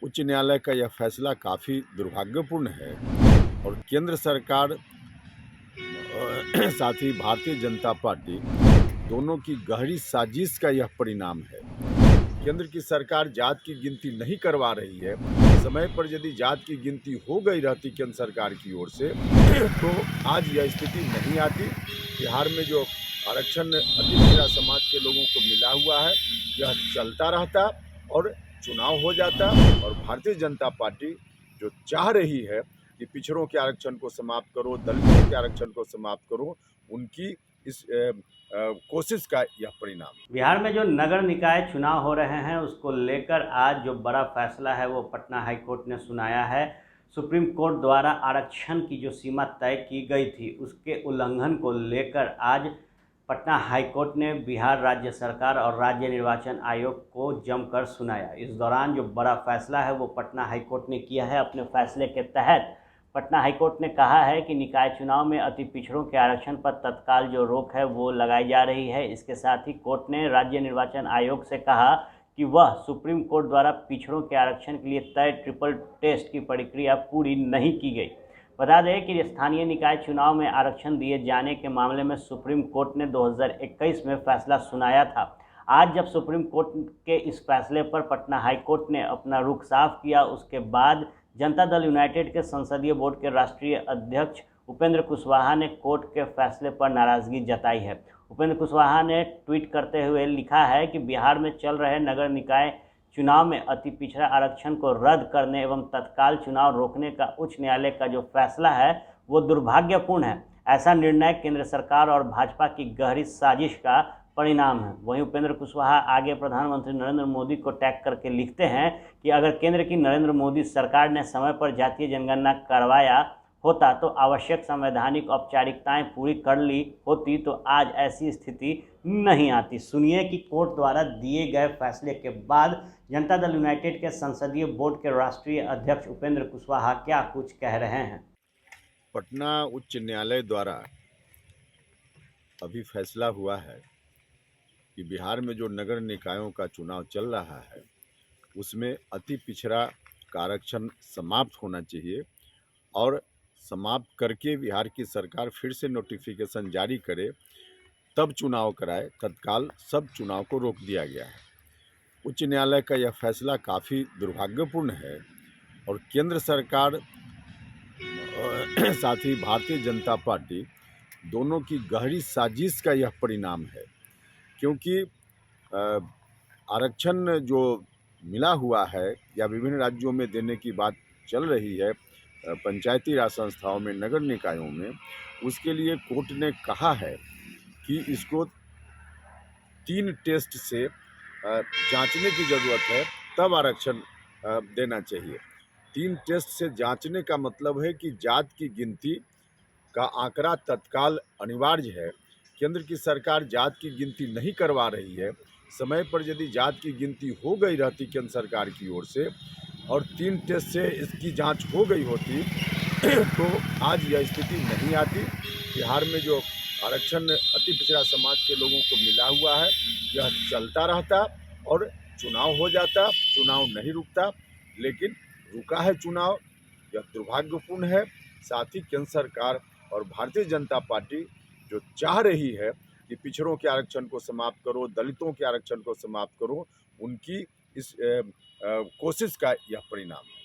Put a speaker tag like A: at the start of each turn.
A: उच्च न्यायालय का यह फैसला काफ़ी दुर्भाग्यपूर्ण है और केंद्र सरकार साथ ही भारतीय जनता पार्टी दोनों की गहरी साजिश का यह परिणाम है। केंद्र की सरकार जात की गिनती नहीं करवा रही है। समय पर यदि जात की गिनती हो गई रहती केंद्र सरकार की ओर से तो आज यह स्थिति नहीं आती। बिहार में जो आरक्षण पिछड़ा समाज के लोगों को मिला हुआ है यह चलता रहता और चुनाव हो जाता और भारतीय जनता पार्टी जो चाह रही है कि पिछड़ों के आरक्षण को समाप्त करो, दलितों के आरक्षण को समाप्त करो, उनकी इस कोशिश का यह परिणाम।
B: बिहार में जो नगर निकाय चुनाव हो रहे हैं उसको लेकर आज जो बड़ा फैसला है वो पटना हाईकोर्ट ने सुनाया है। सुप्रीम कोर्ट द्वारा आरक्षण की जो सीमा तय की गई थी उसके उल्लंघन को लेकर आज पटना हाईकोर्ट ने बिहार राज्य सरकार और राज्य निर्वाचन आयोग को जमकर सुनाया। इस दौरान जो बड़ा फैसला है वो पटना हाईकोर्ट ने किया है। अपने फैसले के तहत पटना हाईकोर्ट ने कहा है कि निकाय चुनाव में अति पिछड़ों के आरक्षण पर तत्काल जो रोक है वो लगाई जा रही है। इसके साथ ही कोर्ट ने राज्य निर्वाचन आयोग से कहा कि वह सुप्रीम कोर्ट द्वारा पिछड़ों के आरक्षण के लिए तय ट्रिपल टेस्ट की प्रक्रिया पूरी नहीं की गई। बता दें कि स्थानीय निकाय चुनाव में आरक्षण दिए जाने के मामले में सुप्रीम कोर्ट ने 2021 में फैसला सुनाया था। आज जब सुप्रीम कोर्ट के इस फैसले पर पटना हाईकोर्ट ने अपना रुख साफ किया उसके बाद जनता दल यूनाइटेड के संसदीय बोर्ड के राष्ट्रीय अध्यक्ष उपेंद्र कुशवाहा ने कोर्ट के फैसले पर नाराजगी जताई है। उपेंद्र कुशवाहा ने ट्वीट करते हुए लिखा है कि बिहार में चल रहे नगर निकाय चुनाव में अति पिछड़ा आरक्षण को रद्द करने एवं तत्काल चुनाव रोकने का उच्च न्यायालय का जो फैसला है वो दुर्भाग्यपूर्ण है। ऐसा निर्णय केंद्र सरकार और भाजपा की गहरी साजिश का परिणाम है। वहीं उपेंद्र कुशवाहा आगे प्रधानमंत्री नरेंद्र मोदी को टैग करके लिखते हैं कि अगर केंद्र की नरेंद्र मोदी सरकार ने समय पर जातीय जनगणना करवाया होता तो आवश्यक संवैधानिक औपचारिकताएं पूरी कर ली होती तो आज ऐसी स्थिति नहीं आती। सुनिए कि कोर्ट द्वारा दिए गए फैसले के बाद जनता दल यूनाइटेड के संसदीय बोर्ड के राष्ट्रीय अध्यक्ष उपेंद्र कुशवाहा क्या कुछ कह रहे हैं।
A: पटना उच्च न्यायालय द्वारा अभी फैसला हुआ है कि बिहार में जो नगर निकायों का चुनाव चल रहा है उसमें अति पिछड़ा का आरक्षण समाप्त होना चाहिए और समाप्त करके बिहार की सरकार फिर से नोटिफिकेशन जारी करे तब चुनाव कराए। तत्काल सब चुनाव को रोक दिया गया है। उच्च न्यायालय का यह फैसला काफ़ी दुर्भाग्यपूर्ण है और केंद्र सरकार साथ ही भारतीय जनता पार्टी दोनों की गहरी साजिश का यह परिणाम है। क्योंकि आरक्षण जो मिला हुआ है या विभिन्न राज्यों में देने की बात चल रही है पंचायती राज संस्थाओं में, नगर निकायों में, उसके लिए कोर्ट ने कहा है कि इसको 3 टेस्ट से जांचने की ज़रूरत है तब आरक्षण देना चाहिए। 3 टेस्ट से जांचने का मतलब है कि जात की गिनती का आंकड़ा तत्काल अनिवार्य है। केंद्र की सरकार जात की गिनती नहीं करवा रही है। समय पर यदि जात की गिनती हो गई रहती केंद्र सरकार की ओर से और 3 टेस्ट से इसकी जांच हो गई होती तो आज यह स्थिति नहीं आती। बिहार में जो आरक्षण अति पिछड़ा समाज के लोगों को मिला हुआ है यह चलता रहता और चुनाव हो जाता, चुनाव नहीं रुकता। लेकिन रुका है चुनाव, यह दुर्भाग्यपूर्ण है। साथ ही केंद्र सरकार और भारतीय जनता पार्टी जो चाह रही है कि पिछड़ों के आरक्षण को समाप्त करो, दलितों के आरक्षण को समाप्त करो, उनकी इस कोशिश का यह परिणाम है।